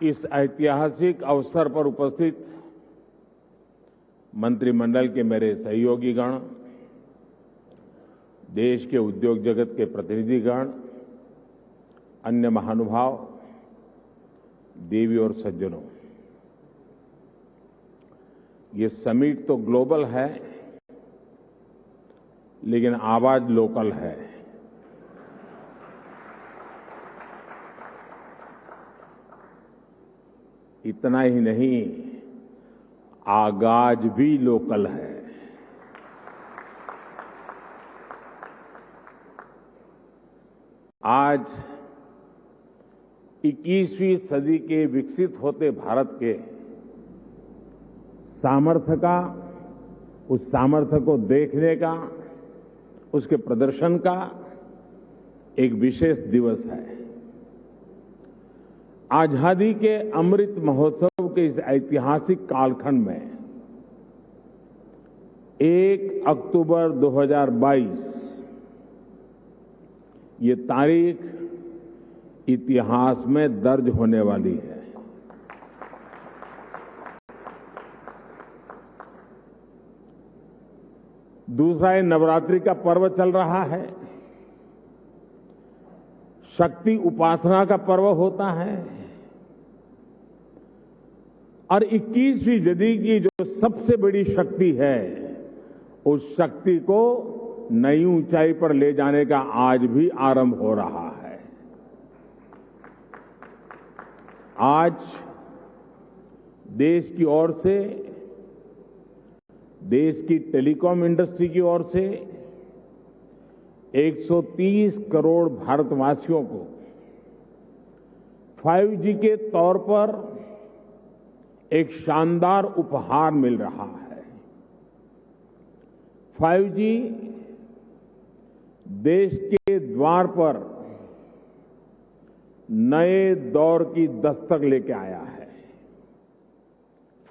इस ऐतिहासिक अवसर पर उपस्थित मंत्रिमंडल के मेरे सहयोगीगण, देश के उद्योग जगत के प्रतिनिधिगण, अन्य महानुभाव, देवी और सज्जनों, ये समिट तो ग्लोबल है, लेकिन आवाज लोकल है। इतना ही नहीं, आगाज भी लोकल है। आज 21वीं सदी के विकसित होते भारत के सामर्थ्य का, उस सामर्थ्य को देखने का, उसके प्रदर्शन का एक विशेष दिवस है। आजादी के अमृत महोत्सव के इस ऐतिहासिक कालखंड में 1 अक्टूबर 2022 ये तारीख इतिहास में दर्ज होने वाली है। दूसरा, ये नवरात्रि का पर्व चल रहा है, शक्ति उपासना का पर्व होता है और 21वीं सदी की जो सबसे बड़ी शक्ति है, उस शक्ति को नई ऊंचाई पर ले जाने का आज भी आरंभ हो रहा है। आज देश की ओर से, देश की टेलीकॉम इंडस्ट्री की ओर से 130 करोड़ भारतवासियों को 5G के तौर पर एक शानदार उपहार मिल रहा है। 5G देश के द्वार पर नए दौर की दस्तक लेके आया है।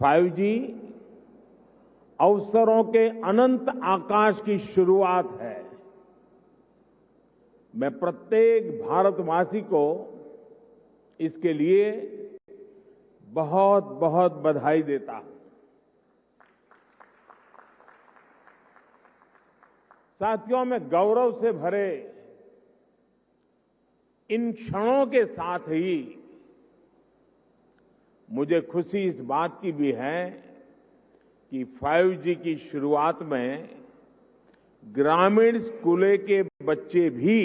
5G अवसरों के अनंत आकाश की शुरुआत है। मैं प्रत्येक भारतवासी को इसके लिए बहुत बहुत बधाई देता हूं। साथियों, मैं गौरव से भरे इन क्षणों के साथ ही मुझे खुशी इस बात की भी है कि 5G की शुरुआत में ग्रामीण स्कूलों के बच्चे भी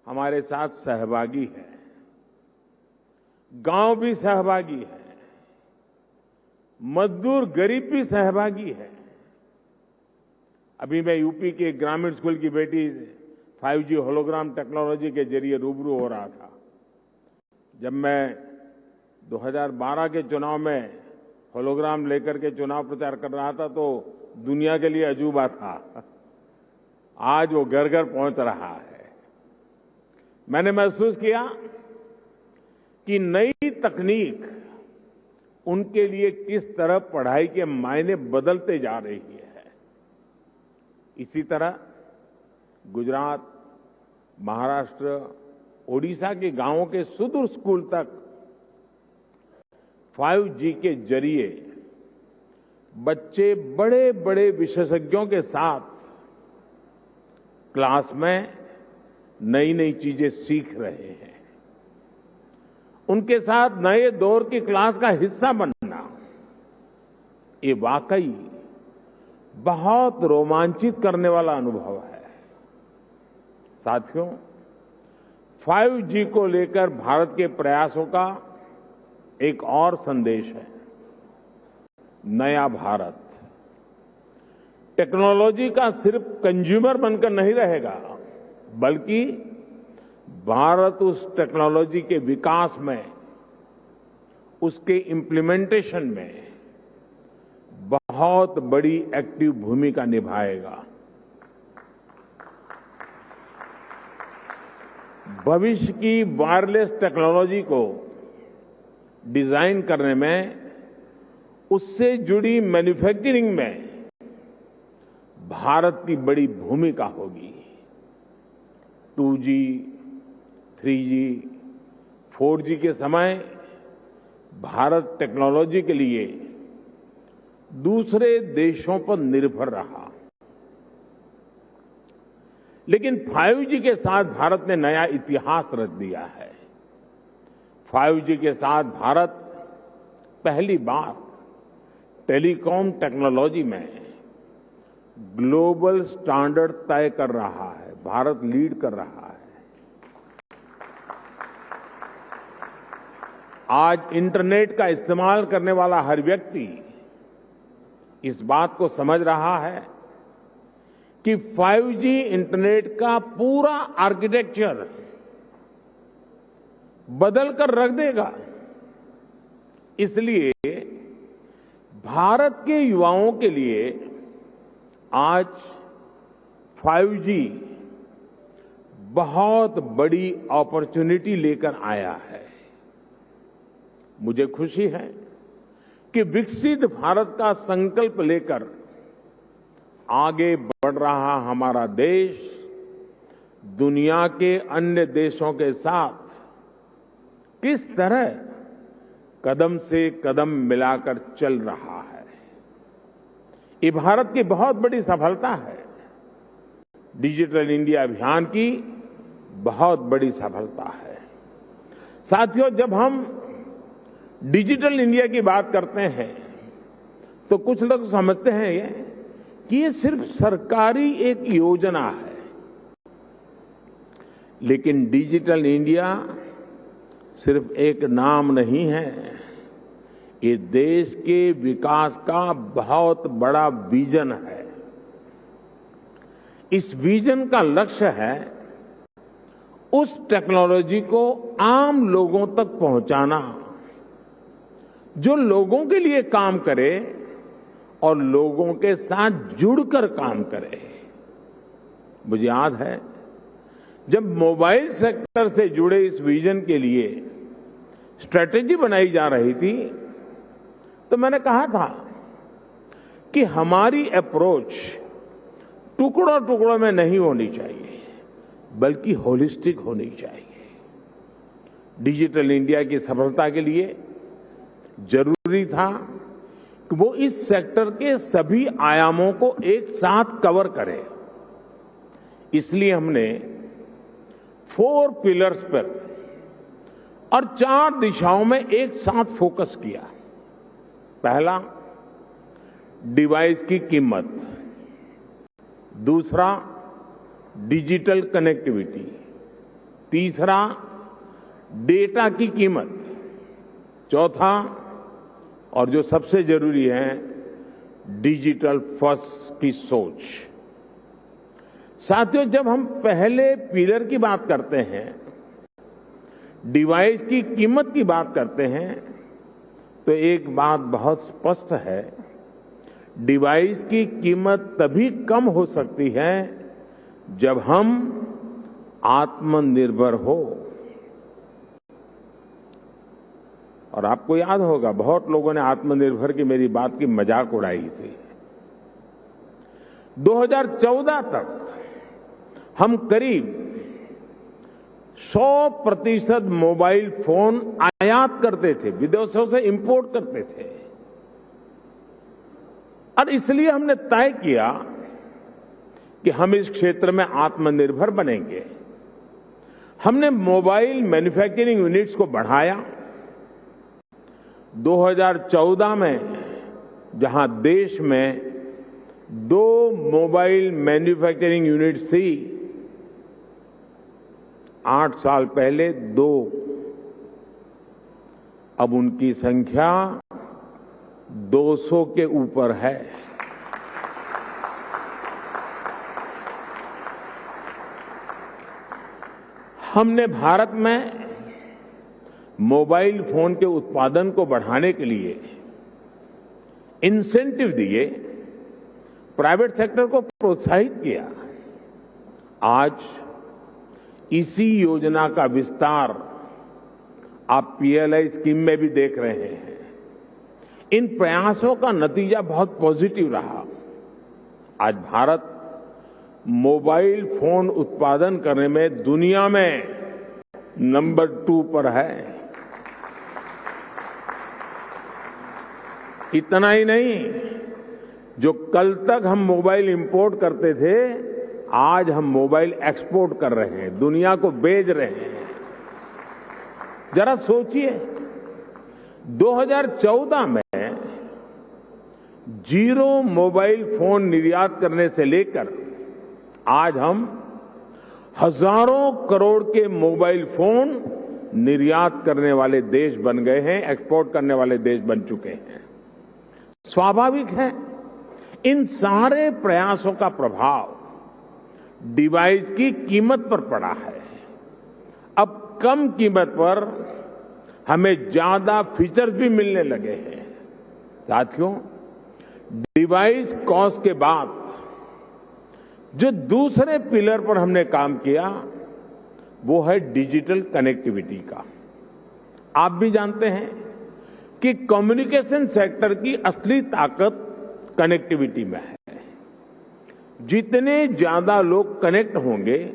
हमारे साथ सहभागी हैं, गांव भी सहभागी है, मजदूर गरीब भी सहभागी है। अभी मैं यूपी के ग्रामीण स्कूल की बेटी 5G होलोग्राम टेक्नोलॉजी के जरिए रूबरू हो रहा था। जब मैं 2012 के चुनाव में होलोग्राम लेकर के चुनाव प्रचार कर रहा था तो दुनिया के लिए अजूबा था। आज वो घर घर पहुंच रहा है। मैंने महसूस किया कि नई तकनीक उनके लिए किस तरह पढ़ाई के मायने बदलते जा रही है। इसी तरह गुजरात, महाराष्ट्र, ओडिशा के गांवों के सुदूर स्कूल तक 5G के जरिए बच्चे बड़े बड़े विशेषज्ञों के साथ क्लास में नई नई चीजें सीख रहे हैं। उनके साथ नए दौर की क्लास का हिस्सा बनना, ये वाकई बहुत रोमांचित करने वाला अनुभव है। साथियों, 5G को लेकर भारत के प्रयासों का एक और संदेश है। नया भारत टेक्नोलॉजी का सिर्फ कंज्यूमर बनकर नहीं रहेगा, बल्कि भारत उस टेक्नोलॉजी के विकास में, उसके इम्प्लीमेंटेशन में बहुत बड़ी एक्टिव भूमिका निभाएगा। भविष्य की वायरलेस टेक्नोलॉजी को डिजाइन करने में, उससे जुड़ी मैन्युफैक्चरिंग में भारत की बड़ी भूमिका होगी। 2G, 3G, 4G के समय भारत टेक्नोलॉजी के लिए दूसरे देशों पर निर्भर रहा, लेकिन 5G के साथ भारत ने नया इतिहास रच दिया है। 5G के साथ भारत पहली बार टेलीकॉम टेक्नोलॉजी में ग्लोबल स्टैंडर्ड तय कर रहा है। भारत लीड कर रहा है। आज इंटरनेट का इस्तेमाल करने वाला हर व्यक्ति इस बात को समझ रहा है कि 5G इंटरनेट का पूरा आर्किटेक्चर बदल कर रख देगा। इसलिए भारत के युवाओं के लिए आज 5G बहुत बड़ी अपॉर्चुनिटी लेकर आया है। मुझे खुशी है कि विकसित भारत का संकल्प लेकर आगे बढ़ रहा हमारा देश दुनिया के अन्य देशों के साथ किस तरह कदम से कदम मिलाकर चल रहा है। ये भारत की बहुत बड़ी सफलता है। डिजिटल इंडिया अभियान की बहुत बड़ी सफलता है। साथियों, जब हम डिजिटल इंडिया की बात करते हैं तो कुछ लोग समझते हैं कि ये सिर्फ सरकारी एक योजना है, लेकिन डिजिटल इंडिया सिर्फ एक नाम नहीं है। ये देश के विकास का बहुत बड़ा विजन है। इस विजन का लक्ष्य है उस टेक्नोलॉजी को आम लोगों तक पहुंचाना जो लोगों के लिए काम करे और लोगों के साथ जुड़कर काम करे। मुझे याद है जब मोबाइल सेक्टर से जुड़े इस विजन के लिए स्ट्रेटेजी बनाई जा रही थी तो मैंने कहा था कि हमारी अप्रोच टुकड़ों टुकड़ों में नहीं होनी चाहिए, बल्कि होलिस्टिक होनी चाहिए। डिजिटल इंडिया की सफलता के लिए जरूरी था कि वो इस सेक्टर के सभी आयामों को एक साथ कवर करे। इसलिए हमने 4 पिलर्स पर और 4 दिशाओं में एक साथ फोकस किया। पहला, डिवाइस की कीमत। दूसरा, डिजिटल कनेक्टिविटी। तीसरा, डेटा की कीमत। चौथा, और जो सबसे जरूरी है, डिजिटल फर्स्ट की सोच। साथियों, जब हम पहले पिलर की बात करते हैं, डिवाइस की कीमत की बात करते हैं, तो एक बात बहुत स्पष्ट है, डिवाइस की कीमत तभी कम हो सकती है जब हम आत्मनिर्भर हो। और आपको याद होगा, बहुत लोगों ने आत्मनिर्भर की मेरी बात की मजाक उड़ाई थी। 2014 तक हम करीब 100% मोबाइल फोन आयात करते थे, विदेशों से इंपोर्ट करते थे। और इसलिए हमने तय किया कि हम इस क्षेत्र में आत्मनिर्भर बनेंगे। हमने मोबाइल मैन्युफैक्चरिंग यूनिट्स को बढ़ाया। 2014 में जहां देश में 2 मोबाइल मैन्युफैक्चरिंग यूनिट्स थी, 8 साल पहले 2, अब उनकी संख्या 200 के ऊपर है। हमने भारत में मोबाइल फोन के उत्पादन को बढ़ाने के लिए इंसेंटिव दिए, प्राइवेट सेक्टर को प्रोत्साहित किया। आज इसी योजना का विस्तार आप पीएलआई स्कीम में भी देख रहे हैं। इन प्रयासों का नतीजा बहुत पॉजिटिव रहा। आज भारत मोबाइल फोन उत्पादन करने में दुनिया में नंबर 2 पर है। इतना ही नहीं, जो कल तक हम मोबाइल इंपोर्ट करते थे, आज हम मोबाइल एक्सपोर्ट कर रहे हैं, दुनिया को भेज रहे हैं। जरा सोचिए, 2014 में जीरो मोबाइल फोन निर्यात करने से लेकर आज हम हजारों करोड़ के मोबाइल फोन निर्यात करने वाले देश बन गए हैं, एक्सपोर्ट करने वाले देश बन चुके हैं। स्वाभाविक है, इन सारे प्रयासों का प्रभाव डिवाइस की कीमत पर पड़ा है। अब कम कीमत पर हमें ज्यादा फीचर्स भी मिलने लगे हैं। साथियों, डिवाइस कॉस्ट के बाद जो दूसरे पिलर पर हमने काम किया, वो है डिजिटल कनेक्टिविटी का। आप भी जानते हैं कि कम्युनिकेशन सेक्टर की असली ताकत कनेक्टिविटी में है। जितने ज्यादा लोग कनेक्ट होंगे,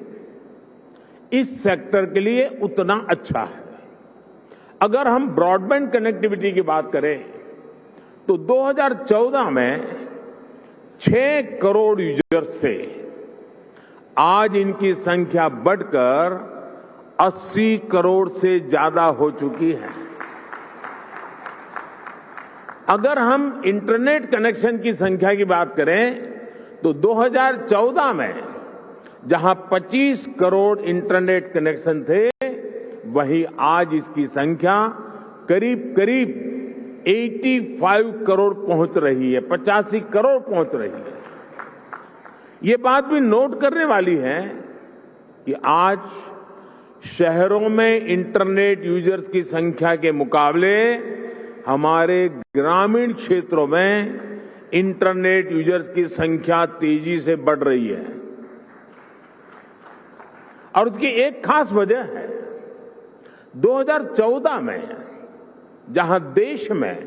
इस सेक्टर के लिए उतना अच्छा है। अगर हम ब्रॉडबैंड कनेक्टिविटी की बात करें तो 2014 में 6 करोड़ यूजर्स थे, आज इनकी संख्या बढ़कर 80 करोड़ से ज्यादा हो चुकी है। अगर हम इंटरनेट कनेक्शन की संख्या की बात करें तो 2014 में जहां 25 करोड़ इंटरनेट कनेक्शन थे, वहीं आज इसकी संख्या करीब करीब 85 करोड़ पहुंच रही है, 85 करोड़ पहुंच रही है। ये बात भी नोट करने वाली है कि आज शहरों में इंटरनेट यूजर्स की संख्या के मुकाबले हमारे ग्रामीण क्षेत्रों में इंटरनेट यूजर्स की संख्या तेजी से बढ़ रही है। और उसकी एक खास वजह है, 2014 में जहां देश में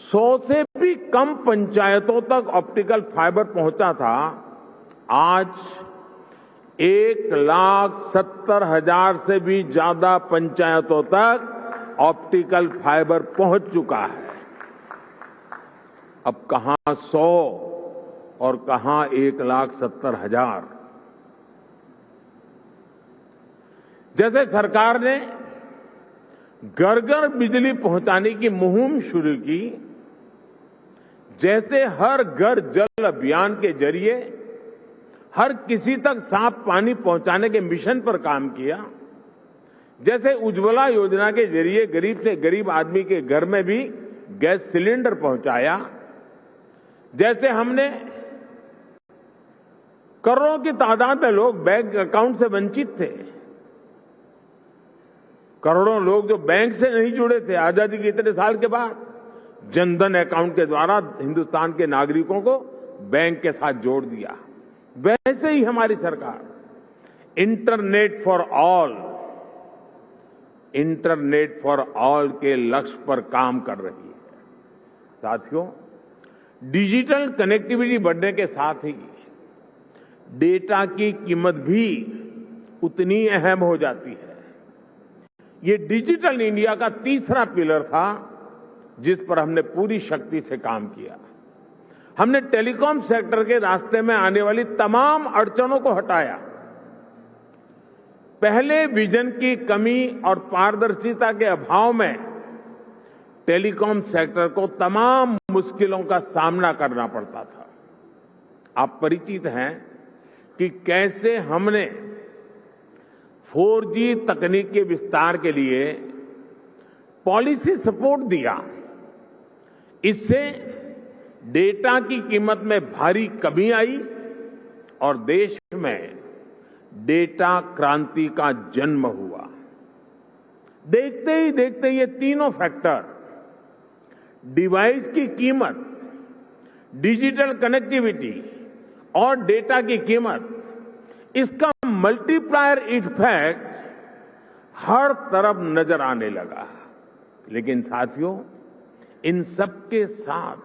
100 से भी कम पंचायतों तक ऑप्टिकल फाइबर पहुंचा था, आज 1,70,000 से भी ज्यादा पंचायतों तक ऑप्टिकल फाइबर पहुंच चुका है। अब कहां 100 और कहां 1,70,000। जैसे सरकार ने घर घर बिजली पहुंचाने की मुहिम शुरू की, जैसे हर घर जल अभियान के जरिए हर किसी तक साफ पानी पहुंचाने के मिशन पर काम किया, जैसे उज्ज्वला योजना के जरिए गरीब से गरीब आदमी के घर में भी गैस सिलेंडर पहुंचाया, जैसे हमने करोड़ों की तादाद में लोग बैंक अकाउंट से वंचित थे, करोड़ों लोग जो बैंक से नहीं जुड़े थे, आजादी के इतने साल के बाद जनधन अकाउंट के द्वारा हिंदुस्तान के नागरिकों को बैंक के साथ जोड़ दिया। वैसे ही हमारी सरकार इंटरनेट फॉर ऑल के लक्ष्य पर काम कर रही है। साथियों, डिजिटल कनेक्टिविटी बढ़ने के साथ ही डेटा की कीमत भी उतनी अहम हो जाती है। ये डिजिटल इंडिया का तीसरा पिलर था, जिस पर हमने पूरी शक्ति से काम किया। हमने टेलीकॉम सेक्टर के रास्ते में आने वाली तमाम अड़चनों को हटाया। पहले विजन की कमी और पारदर्शिता के अभाव में टेलीकॉम सेक्टर को तमाम मुश्किलों का सामना करना पड़ता था। आप परिचित हैं कि कैसे हमने 4G तकनीक के विस्तार के लिए पॉलिसी सपोर्ट दिया। इससे डेटा की कीमत में भारी कमी आई और देश में डेटा क्रांति का जन्म हुआ। देखते ही देखते ये तीनों फैक्टर, डिवाइस की कीमत, डिजिटल कनेक्टिविटी और डेटा की कीमत, इसका मल्टीप्लायर इफेक्ट हर तरफ नजर आने लगा। लेकिन साथियों, इन सबके साथ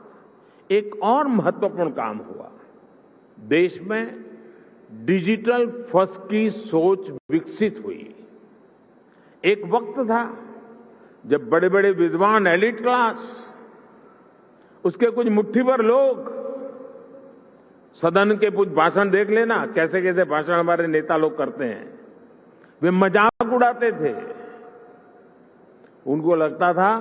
एक और महत्वपूर्ण काम हुआ। देश में डिजिटल फर्स्ट की सोच विकसित हुई। एक वक्त था जब बड़े बड़े विद्वान, एलिट क्लास, उसके कुछ मुट्ठी भर लोग, सदन के कुछ भाषण देख लेना, कैसे कैसे भाषण हमारे नेता लोग करते हैं, वे मजाक उड़ाते थे। उनको लगता था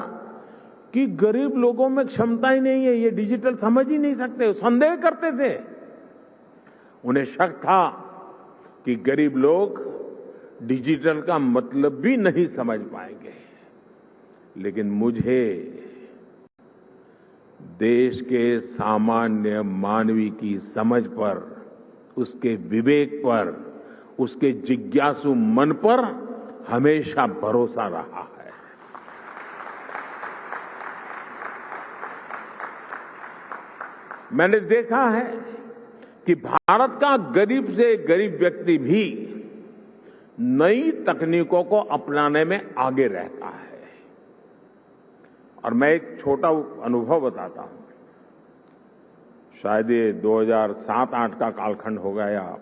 कि गरीब लोगों में क्षमता ही नहीं है, ये डिजिटल समझ ही नहीं सकते, संदेह करते थे। उन्हें शक था कि गरीब लोग डिजिटल का मतलब भी नहीं समझ पाएंगे। लेकिन मुझे देश के सामान्य मानवी की समझ पर, उसके विवेक पर, उसके जिज्ञासु मन पर हमेशा भरोसा रहा है। मैंने देखा है कि भारत का गरीब से गरीब व्यक्ति भी नई तकनीकों को अपनाने में आगे रहता है। और मैं एक छोटा अनुभव बताता हूं। शायद ये 2007-8 का कालखंड होगा या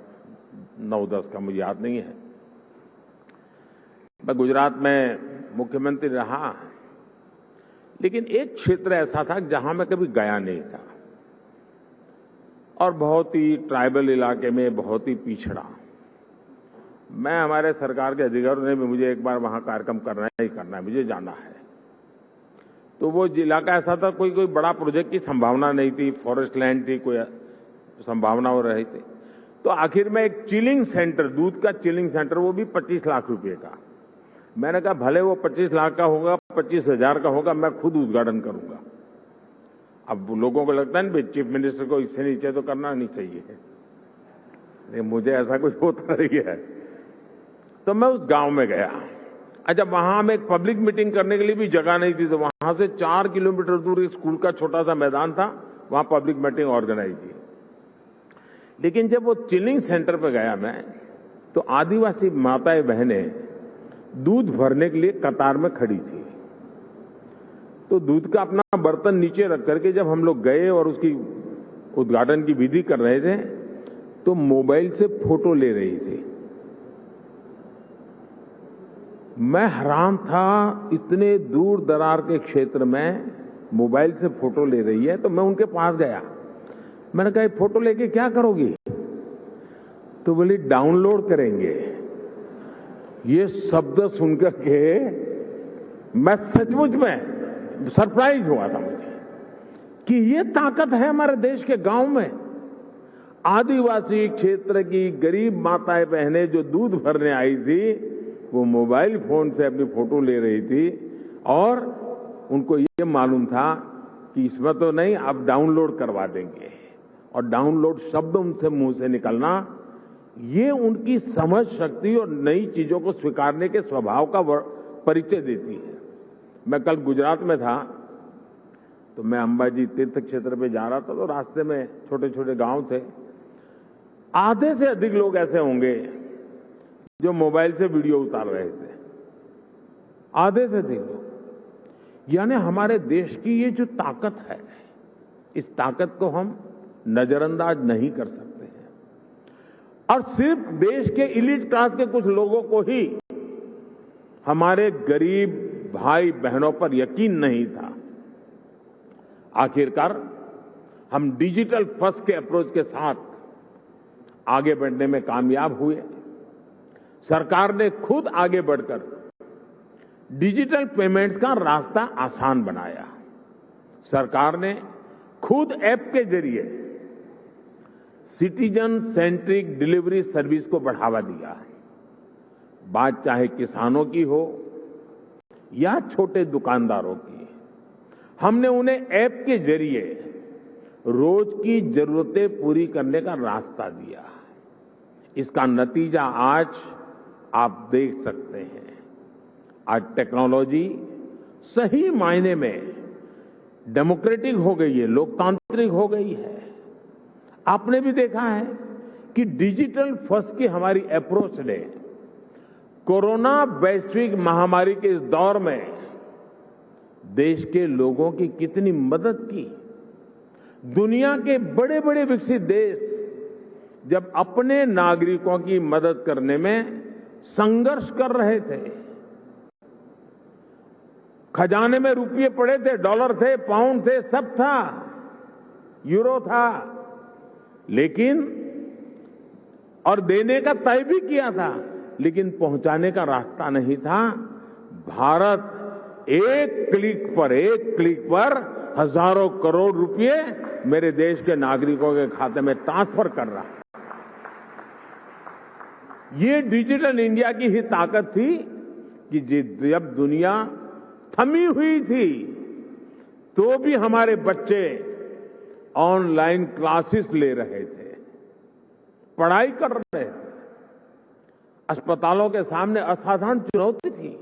9-10 का, मुझे याद नहीं है। मैं गुजरात में मुख्यमंत्री रहा, लेकिन एक क्षेत्र ऐसा था जहां मैं कभी गया नहीं था और बहुत ही ट्राइबल इलाके में, बहुत ही पिछड़ा। मैं, हमारे सरकार के अधिकारियों ने भी मुझे एक बार वहां कार्यक्रम करना ही करना है, मुझे जाना है। तो वो इलाका ऐसा था, कोई बड़ा प्रोजेक्ट की संभावना नहीं थी, फॉरेस्ट लैंड थी, कोई संभावना हो रही थी। तो आखिर में एक चिलिंग सेंटर, दूध का चिलिंग सेंटर, वो भी 25 लाख रुपए का। मैंने कहा भले वो 25 लाख का होगा, 25,000 का होगा, मैं खुद उद्घाटन करूंगा। अब लोगों को लगता है ना, चीफ मिनिस्टर को इससे नीचे तो करना नहीं चाहिए, लेकिन मुझे ऐसा कुछ होता नहीं है। तो मैं उस गांव में गया। अच्छा, वहां में एक पब्लिक मीटिंग करने के लिए भी जगह नहीं थी, तो वहां से 4 किलोमीटर दूर एक स्कूल का छोटा सा मैदान था, वहां पब्लिक मीटिंग ऑर्गेनाइज की। लेकिन जब वो चिलिंग सेंटर पे गया मैं, तो आदिवासी माताएं बहनें दूध भरने के लिए कतार में खड़ी थी। तो दूध का अपना बर्तन नीचे रख करके जब हम लोग गए और उसकी उद्घाटन की विधि कर रहे थे, तो मोबाइल से फोटो ले रही थी। मैं हैरान था, इतने दूर दरार के क्षेत्र में मोबाइल से फोटो ले रही है। तो मैं उनके पास गया, मैंने कहा फोटो लेके क्या करोगी? तो बोली डाउनलोड करेंगे। ये शब्द सुनकर के मैं सचमुच में सरप्राइज हुआ था मुझे कि ये ताकत है हमारे देश के गांव में। आदिवासी क्षेत्र की गरीब माताएं बहनें जो दूध भरने आई थी, वो मोबाइल फोन से अपनी फोटो ले रही थी और उनको ये मालूम था कि इसमें तो नहीं, आप डाउनलोड करवा देंगे। और डाउनलोड शब्द उनसे मुंह से निकलना, ये उनकी समझ शक्ति और नई चीजों को स्वीकारने के स्वभाव का परिचय देती है। मैं कल गुजरात में था, तो मैं अंबाजी तीर्थ क्षेत्र पे जा रहा था, तो रास्ते में छोटे छोटे गांव थे। आधे से अधिक लोग ऐसे होंगे जो मोबाइल से वीडियो उतार रहे थे, आधे से अधिक लोग। यानी हमारे देश की ये जो ताकत है, इस ताकत को हम नजरअंदाज नहीं कर सकते हैं। और सिर्फ देश के इलीट क्लास के कुछ लोगों को ही हमारे गरीब भाई बहनों पर यकीन नहीं था। आखिरकार हम डिजिटल फर्स्ट के अप्रोच के साथ आगे बढ़ने में कामयाब हुए। सरकार ने खुद आगे बढ़कर डिजिटल पेमेंट्स का रास्ता आसान बनाया। सरकार ने खुद ऐप के जरिए सिटीजन सेंट्रिक डिलीवरी सर्विस को बढ़ावा दिया। बात चाहे किसानों की हो या छोटे दुकानदारों की, हमने उन्हें ऐप के जरिए रोज की जरूरतें पूरी करने का रास्ता दिया। इसका नतीजा आज आप देख सकते हैं। आज टेक्नोलॉजी सही मायने में डेमोक्रेटिक हो गई है, लोकतांत्रिक हो गई है। आपने भी देखा है कि डिजिटल फर्स्ट की हमारी अप्रोच ने कोरोना वैश्विक महामारी के इस दौर में देश के लोगों की कितनी मदद की। दुनिया के बड़े बड़े विकसित देश जब अपने नागरिकों की मदद करने में संघर्ष कर रहे थे, खजाने में रुपये पड़े थे, डॉलर थे, पाउंड थे, सब था, यूरो था, लेकिन और देने का तय भी किया था, लेकिन पहुंचाने का रास्ता नहीं था। भारत एक क्लिक पर हजारों करोड़ रुपए मेरे देश के नागरिकों के खाते में ट्रांसफर कर रहा है। ये डिजिटल इंडिया की ही ताकत थी कि जब दुनिया थमी हुई थी तो भी हमारे बच्चे ऑनलाइन क्लासेस ले रहे थे, पढ़ाई कर रहे थे। अस्पतालों के सामने असाधारण चुनौती थी,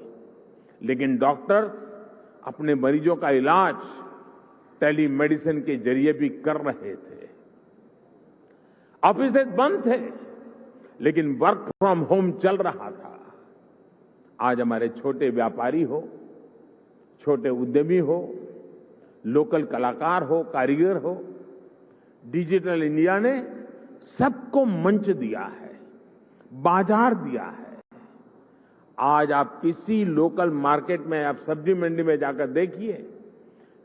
लेकिन डॉक्टर्स अपने मरीजों का इलाज टेलीमेडिसिन के जरिए भी कर रहे थे। ऑफिसेज बंद थे, लेकिन वर्क फ्रॉम होम चल रहा था। आज हमारे छोटे व्यापारी हो, छोटे उद्यमी हो, लोकल कलाकार हो, कारीगर हो, डिजिटल इंडिया ने सबको मंच दिया है, बाजार दिया है। आज आप किसी लोकल मार्केट में, आप सब्जी मंडी में जाकर देखिए,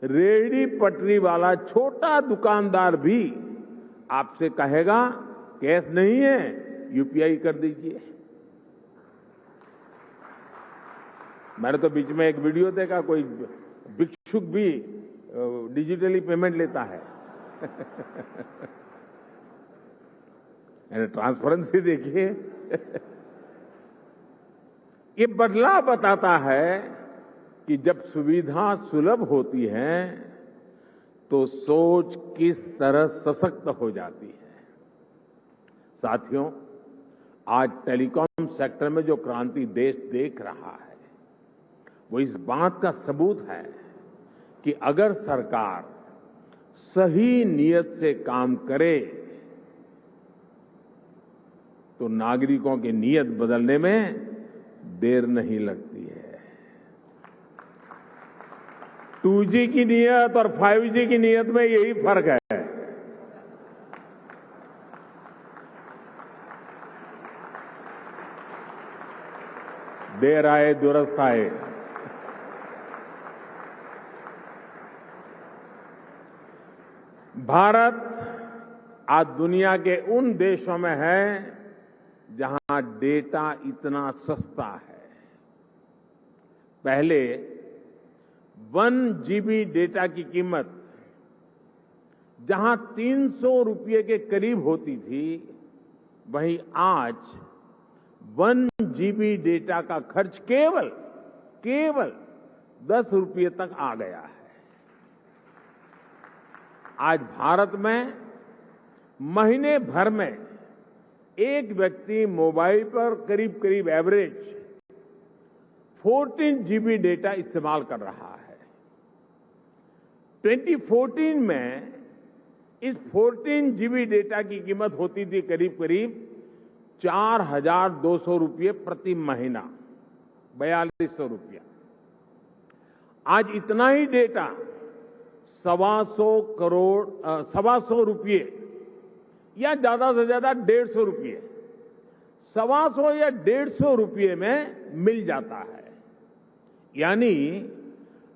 रेहड़ी पटरी वाला छोटा दुकानदार भी आपसे कहेगा कैश नहीं है, यूपीआई कर दीजिए। मैंने तो बीच में एक वीडियो देखा, कोई भिक्षुक भी डिजिटली पेमेंट लेता है। ट्रांसपेरेंसी देखिए। ये बदलाव बताता है कि जब सुविधा सुलभ होती है तो सोच किस तरह सशक्त हो जाती है। साथियों, आज टेलीकॉम सेक्टर में जो क्रांति देश देख रहा है वो इस बात का सबूत है कि अगर सरकार सही नीयत से काम करे तो नागरिकों की नीयत बदलने में देर नहीं लगती है। 2G की नीयत और 5G की नीयत में यही फर्क है। देर आए दुरुस्त आए। भारत आज दुनिया के उन देशों में है जहां डेटा इतना सस्ता है। पहले 1 GB डेटा की कीमत जहां 300 रुपये के करीब होती थी, वहीं आज 1 GB डेटा का खर्च केवल 10 रुपये तक आ गया है। आज भारत में महीने भर में एक व्यक्ति मोबाइल पर करीब एवरेज 14 GB डेटा इस्तेमाल कर रहा है। 2014 में इस 14 GB डेटा की कीमत होती थी करीब 4,200 रुपये प्रति महीना, 4,200 रुपया। आज इतना ही डेटा 1,200 रुपये या ज्यादा से ज्यादा 150 रुपये, 125 या 150 रुपये में मिल जाता है। यानी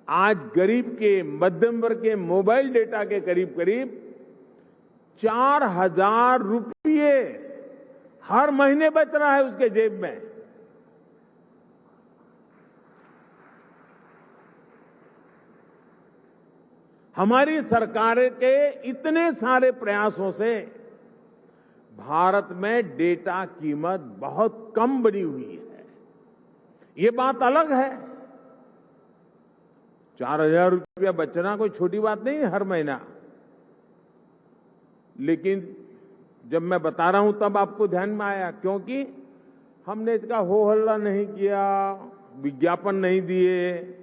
आज गरीब के, मध्यम वर्ग के मोबाइल डेटा के करीब 4,000 रुपये हर महीने बच रहा है उसके जेब में। हमारी सरकार के इतने सारे प्रयासों से भारत में डेटा कीमत बहुत कम बनी हुई है। ये बात अलग है, 4,000 रुपया बचना कोई छोटी बात नहीं है हर महीना। लेकिन जब मैं बता रहा हूं तब आपको ध्यान में आया, क्योंकि हमने इसका हो हल्ला नहीं किया, विज्ञापन नहीं दिए,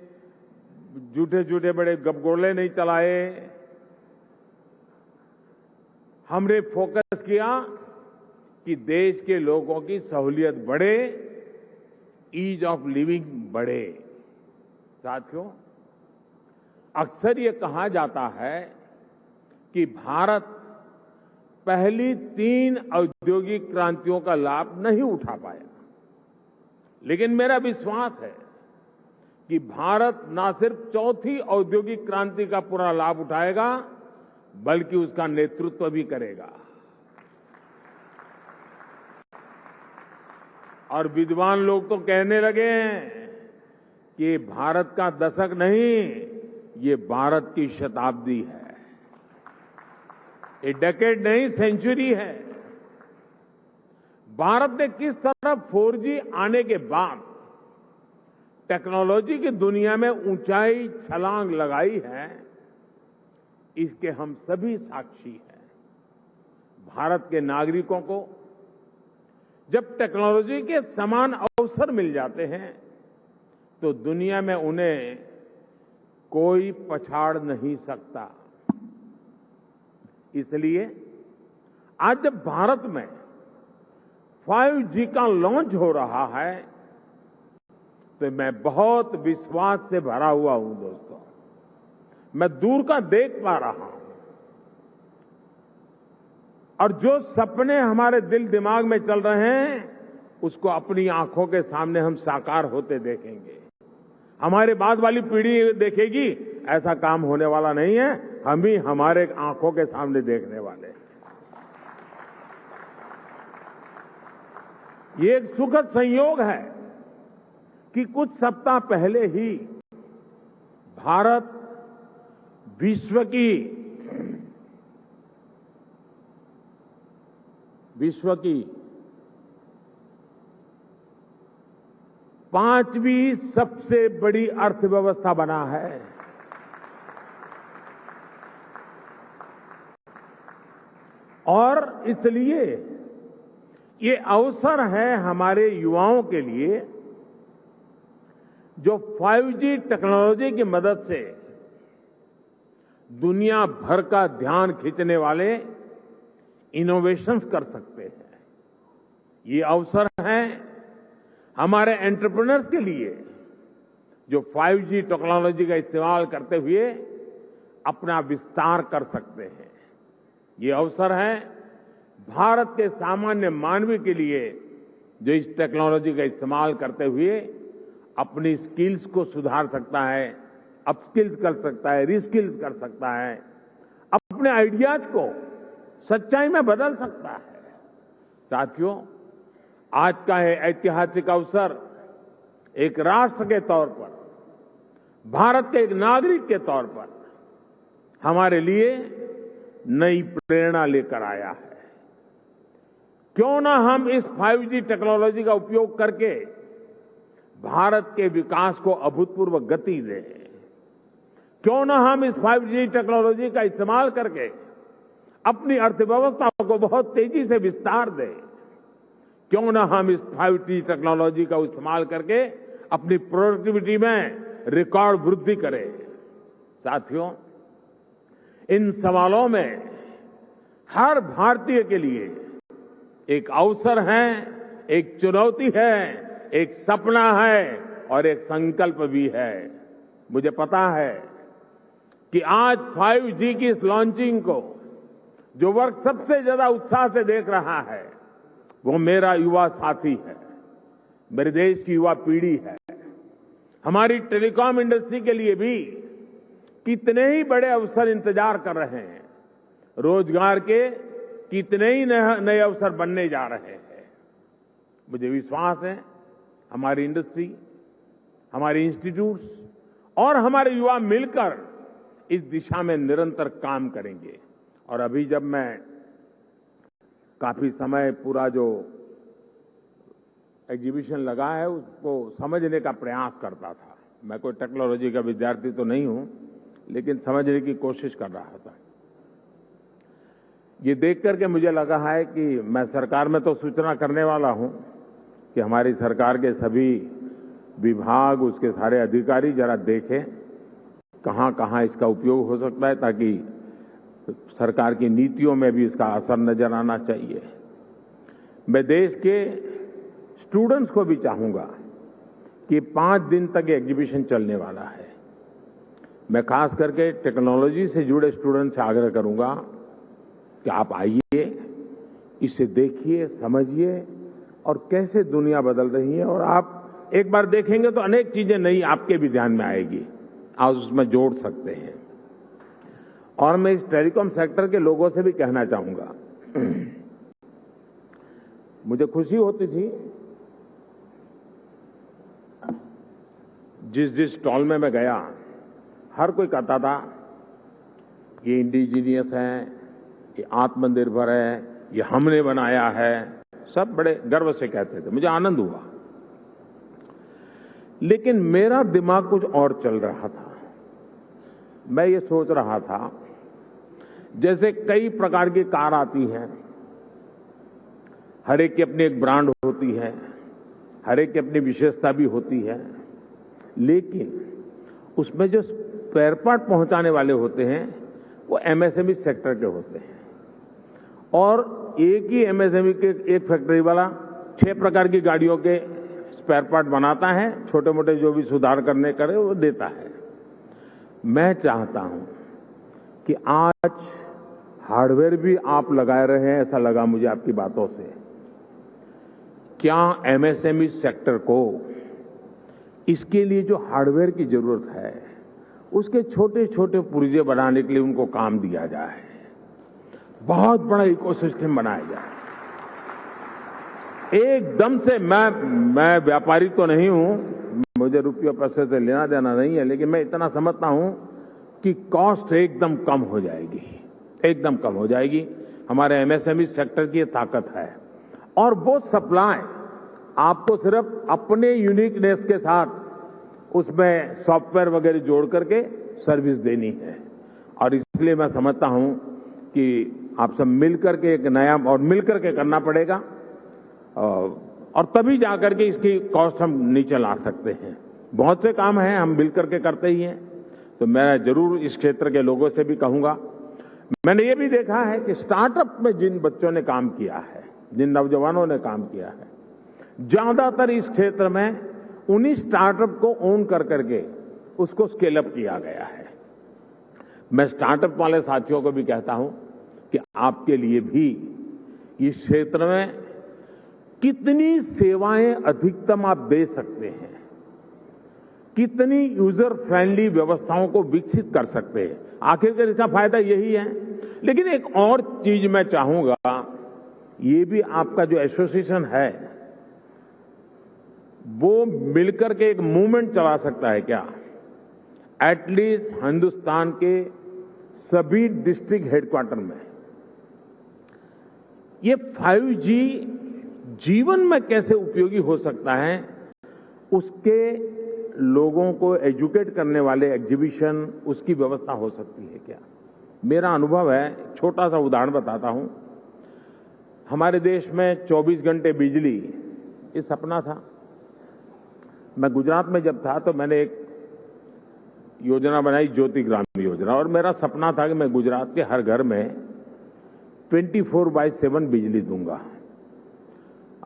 झूठे बड़े गपगोले नहीं चलाए। हमने फोकस किया कि देश के लोगों की सहूलियत बढ़े, ईज ऑफ लिविंग बढ़े। साथियों, अक्सर ये कहा जाता है कि भारत पहली 3 औद्योगिक क्रांतियों का लाभ नहीं उठा पाया, लेकिन मेरा विश्वास है कि भारत न सिर्फ चौथी औद्योगिक क्रांति का पूरा लाभ उठाएगा, बल्कि उसका नेतृत्व भी करेगा। और विद्वान लोग तो कहने लगे हैं कि ये भारत का दशक नहीं, ये भारत की शताब्दी है। ये डेकेड नहीं, सेंचुरी है। भारत ने किस तरह 4G आने के बाद टेक्नोलॉजी की दुनिया में ऊंचाई छलांग लगाई है, इसके हम सभी साक्षी हैं। भारत के नागरिकों को जब टेक्नोलॉजी के समान अवसर मिल जाते हैं, तो दुनिया में उन्हें कोई पछाड़ नहीं सकता। इसलिए आज जब भारत में 5G का लॉन्च हो रहा है, तो मैं बहुत विश्वास से भरा हुआ हूं दोस्तों। मैं दूर का देख पा रहा हूं, और जो सपने हमारे दिल दिमाग में चल रहे हैं, उसको अपनी आंखों के सामने हम साकार होते देखेंगे। हमारे बाद वाली पीढ़ी देखेगी, ऐसा काम होने वाला नहीं है, हम ही हमारे आंखों के सामने देखने वाले हैं। ये एक सुखद संयोग है कि कुछ सप्ताह पहले ही भारत विश्व की 5वीं सबसे बड़ी अर्थव्यवस्था बना है। और इसलिए ये अवसर है हमारे युवाओं के लिए, जो 5G टेक्नोलॉजी की मदद से दुनिया भर का ध्यान खींचने वाले इनोवेशंस कर सकते हैं। ये अवसर है हमारे एंटरप्रेन्योर्स के लिए, जो 5G टेक्नोलॉजी का इस्तेमाल करते हुए अपना विस्तार कर सकते हैं। ये अवसर है भारत के सामान्य मानव के लिए, जो इस टेक्नोलॉजी का इस्तेमाल करते हुए अपनी स्किल्स को सुधार सकता है, अपस्किल्स कर सकता है, रिस्किल्स कर सकता है, अपने आइडियाज को सच्चाई में बदल सकता है। साथियों, आज का ये ऐतिहासिक अवसर एक राष्ट्र के तौर पर, भारत के एक नागरिक के तौर पर हमारे लिए नई प्रेरणा लेकर आया है। क्यों ना हम इस 5G टेक्नोलॉजी का उपयोग करके भारत के विकास को अभूतपूर्व गति दें। क्यों ना हम इस 5G टेक्नोलॉजी का इस्तेमाल करके अपनी अर्थव्यवस्था को बहुत तेजी से विस्तार दें। क्यों ना हम इस 5G टेक्नोलॉजी का इस्तेमाल करके अपनी प्रोडक्टिविटी में रिकॉर्ड वृद्धि करें। साथियों, इन सवालों में हर भारतीय के लिए एक अवसर है, एक चुनौती है, एक सपना है और एक संकल्प भी है। मुझे पता है कि आज 5G की इस लॉन्चिंग को जो वर्ग सबसे ज्यादा उत्साह से देख रहा है, वो मेरा युवा साथी है, मेरे देश की युवा पीढ़ी है। हमारी टेलीकॉम इंडस्ट्री के लिए भी कितने ही बड़े अवसर इंतजार कर रहे हैं। रोजगार के कितने ही नए अवसर बनने जा रहे हैं। मुझे विश्वास है हमारी इंडस्ट्री, हमारे इंस्टीट्यूट्स और हमारे युवा मिलकर इस दिशा में निरंतर काम करेंगे। और अभी जब मैं काफी समय पूरा जो एग्जीबिशन लगा है उसको समझने का प्रयास करता था। मैं कोई टेक्नोलॉजी का विद्यार्थी तो नहीं हूं, लेकिन समझने की कोशिश कर रहा था। ये देख करके मुझे लगा है कि मैं सरकार में तो सूचना करने वाला हूं कि हमारी सरकार के सभी विभाग, उसके सारे अधिकारी जरा देखें कहां कहां इसका उपयोग हो सकता है, ताकि सरकार की नीतियों में भी इसका असर नजर आना चाहिए। मैं देश के स्टूडेंट्स को भी चाहूंगा कि 5 दिन तक एग्जीबिशन चलने वाला है। मैं खास करके टेक्नोलॉजी से जुड़े स्टूडेंट से आग्रह करूंगा कि आप आइए, इसे देखिए, समझिए और कैसे दुनिया बदल रही है और आप एक बार देखेंगे तो अनेक चीजें नई आपके भी ध्यान में आएगी, आप उसमें जोड़ सकते हैं। और मैं इस टेलीकॉम सेक्टर के लोगों से भी कहना चाहूंगा, मुझे खुशी होती थी जिस स्टॉल में मैं गया, हर कोई कहता था ये इंडिजीनियस है, ये आत्मनिर्भर है, ये हमने बनाया है, सब बड़े गर्व से कहते थे, मुझे आनंद हुआ। लेकिन मेरा दिमाग कुछ और चल रहा था। मैं ये सोच रहा था, जैसे कई प्रकार की कार आती हैं, हर एक की अपनी एक ब्रांड होती है, हर एक की अपनी विशेषता भी होती है, लेकिन उसमें जो स्पेयर पार्ट पहुंचाने वाले होते हैं वो एमएसएमई सेक्टर के होते हैं। और एक ही एमएसएमई के एक फैक्ट्री वाला 6 प्रकार की गाड़ियों के स्पेयर पार्ट बनाता है, छोटे मोटे जो भी सुधार करने करे वो देता है। मैं चाहता हूं कि आज हार्डवेयर भी आप लगाए रहे हैं, ऐसा लगा मुझे आपकी बातों से। क्या एमएसएमई सेक्टर को इसके लिए जो हार्डवेयर की जरूरत है, उसके छोटे छोटे पुर्जे बनाने के लिए उनको काम दिया जाए, बहुत बड़ा इकोसिस्टम बनाया जाए। एकदम से मैं व्यापारी तो नहीं हूं, मुझे रुपये पैसे से लेना देना नहीं है, लेकिन मैं इतना समझता हूं कि कॉस्ट एकदम कम हो जाएगी, एकदम कम हो जाएगी। हमारे एमएसएमई सेक्टर की ये ताकत है। और वो सप्लाई आपको सिर्फ अपने यूनिकनेस के साथ उसमें सॉफ्टवेयर वगैरह जोड़ करके सर्विस देनी है। और इसलिए मैं समझता हूं कि आप सब मिलकर के एक नया और मिलकर के करना पड़ेगा, और तभी जाकर के इसकी कॉस्ट हम नीचे ला सकते हैं। बहुत से काम हैं हम मिलकर के करते ही हैं, तो मैं जरूर इस क्षेत्र के लोगों से भी कहूंगा। मैंने ये भी देखा है कि स्टार्टअप में जिन बच्चों ने काम किया है, जिन नौजवानों ने काम किया है, ज्यादातर इस क्षेत्र में उन्हीं स्टार्टअप को ओन कर करके उसको स्केल अप किया गया है। मैं स्टार्टअप वाले साथियों को भी कहता हूं कि आपके लिए भी इस क्षेत्र में कितनी सेवाएं अधिकतम आप दे सकते हैं, कितनी यूजर फ्रेंडली व्यवस्थाओं को विकसित कर सकते हैं, आखिरकार इसका फायदा यही है। लेकिन एक और चीज मैं चाहूंगा, ये भी आपका जो एसोसिएशन है वो मिलकर के एक मूवमेंट चला सकता है क्या? एटलीस्ट हिंदुस्तान के सभी डिस्ट्रिक्ट हेडक्वार्टर में ये 5G जीवन में कैसे उपयोगी हो सकता है, उसके लोगों को एजुकेट करने वाले एग्जीबिशन, उसकी व्यवस्था हो सकती है क्या? मेरा अनुभव है, छोटा सा उदाहरण बताता हूं। हमारे देश में 24 घंटे बिजली, ये सपना था। मैं गुजरात में जब था तो मैंने एक योजना बनाई, ज्योति ग्राम योजना, और मेरा सपना था कि मैं गुजरात के हर घर में 24/7 बिजली दूंगा।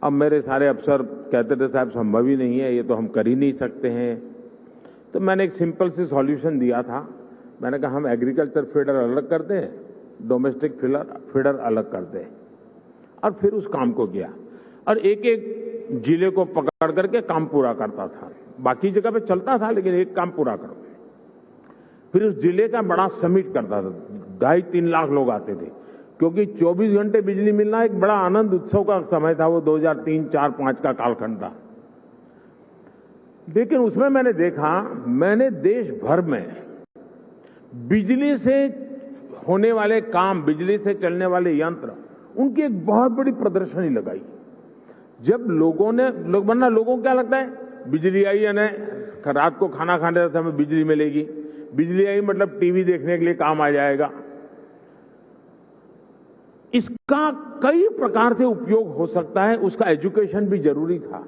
अब मेरे सारे अफसर कहते थे साहब संभव ही नहीं है, ये तो हम कर ही नहीं सकते हैं। तो मैंने एक सिंपल सी सॉल्यूशन दिया था। मैंने कहा हम एग्रीकल्चर फीडर अलग कर दें, डोमेस्टिक फीडर अलग कर दें, और फिर उस काम को किया। और एक एक जिले को पकड़ करके काम पूरा करता था। बाकी जगह पे चलता था, लेकिन एक काम पूरा करो। फिर उस जिले का बड़ा समिट करता था, 2.5-3 लाख लोग आते थे, क्योंकि 24 घंटे बिजली मिलना एक बड़ा आनंद उत्सव का समय था। वो 2003, 4, 5 का कालखंड था। लेकिन उसमें मैंने देखा, मैंने देश भर में बिजली से होने वाले काम, बिजली से चलने वाले यंत्र, उनकी एक बहुत बड़ी प्रदर्शनी लगाई। जब लोगों को क्या लगता है, बिजली आई है ना, रात को खाना खाने का समय बिजली मिलेगी, बिजली आई मतलब टीवी देखने के लिए काम आ जाएगा। इसका कई प्रकार से उपयोग हो सकता है, उसका एजुकेशन भी जरूरी था।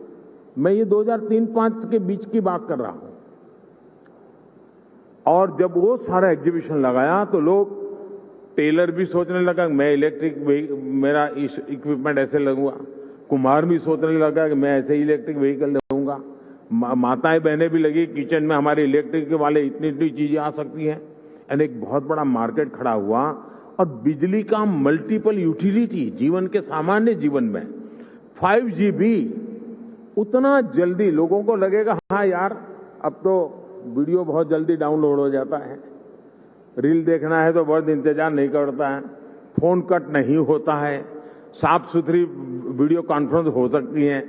मैं ये 2003-5 के बीच की बात कर रहा हूं। और जब वो सारा एग्जीबिशन लगाया तो लोग, टेलर भी सोचने लगा मैं इलेक्ट्रिक, मेरा इक्विपमेंट ऐसे लगूंगा, कुम्हार भी सोचने लगा कि मैं ऐसे इलेक्ट्रिक व्हीकल लगूंगा, माताएं बहनें भी लगी किचन में हमारे इलेक्ट्रिक वाले इतनी इतनी चीजें आ सकती हैं। यानी एक बहुत बड़ा मार्केट खड़ा हुआ। और बिजली का मल्टीपल यूटिलिटी जीवन के सामान्य जीवन में 5G भी उतना जल्दी लोगों को लगेगा हाँ यार अब तो वीडियो बहुत जल्दी डाउनलोड हो जाता है, रील देखना है तो बहुत इंतजार नहीं करता है, फोन कट नहीं होता है, साफ सुथरी वीडियो कॉन्फ्रेंस हो सकती है,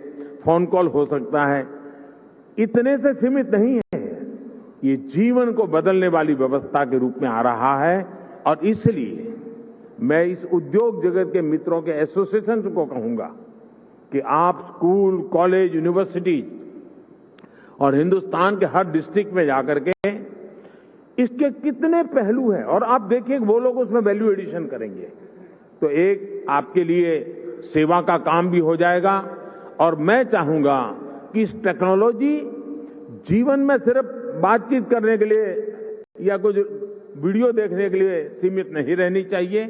फोन कॉल हो सकता है। इतने से सीमित नहीं है, ये जीवन को बदलने वाली व्यवस्था के रूप में आ रहा है। और इसलिए मैं इस उद्योग जगत के मित्रों के एसोसिएशन को कहूंगा कि आप स्कूल, कॉलेज, यूनिवर्सिटी और हिंदुस्तान के हर डिस्ट्रिक्ट में जाकर के इसके कितने पहलू हैं और आप देखिए वो लोग उसमें वैल्यू एडिशन करेंगे तो एक आपके लिए सेवा का काम भी हो जाएगा। और मैं चाहूंगा कि इस टेक्नोलॉजी जीवन में सिर्फ बातचीत करने के लिए या कुछ वीडियो देखने के लिए सीमित नहीं रहनी चाहिए,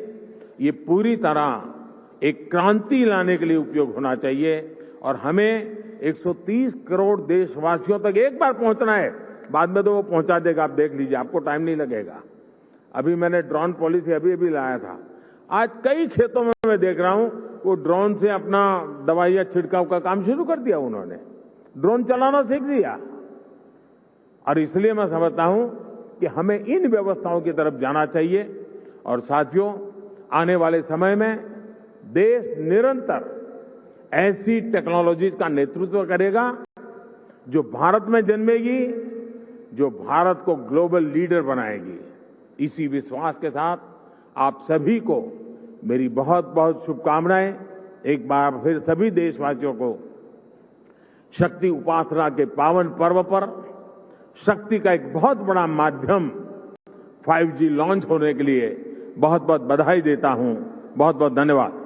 ये पूरी तरह एक क्रांति लाने के लिए उपयोग होना चाहिए। और हमें 130 करोड़ देशवासियों तक एक बार पहुंचना है, बाद में तो वो पहुंचा देगा, आप देख लीजिए, आपको टाइम नहीं लगेगा। अभी मैंने ड्रोन पॉलिसी अभी लाया था, आज कई खेतों में मैं देख रहा हूं वो ड्रोन से अपना दवाइयां छिड़काव का काम शुरू कर दिया, उन्होंने ड्रोन चलाना सीख दिया। और इसलिए मैं समझता हूं कि हमें इन व्यवस्थाओं की तरफ जाना चाहिए। और साथियों, आने वाले समय में देश निरंतर ऐसी टेक्नोलॉजीज का नेतृत्व करेगा जो भारत में जन्मेगी, जो भारत को ग्लोबल लीडर बनाएगी। इसी विश्वास के साथ आप सभी को मेरी बहुत बहुत शुभकामनाएं। एक बार फिर सभी देशवासियों को शक्ति उपासना के पावन पर्व पर शक्ति का एक बहुत बड़ा माध्यम 5G लॉन्च होने के लिए बहुत बहुत बधाई देता हूं। बहुत बहुत धन्यवाद।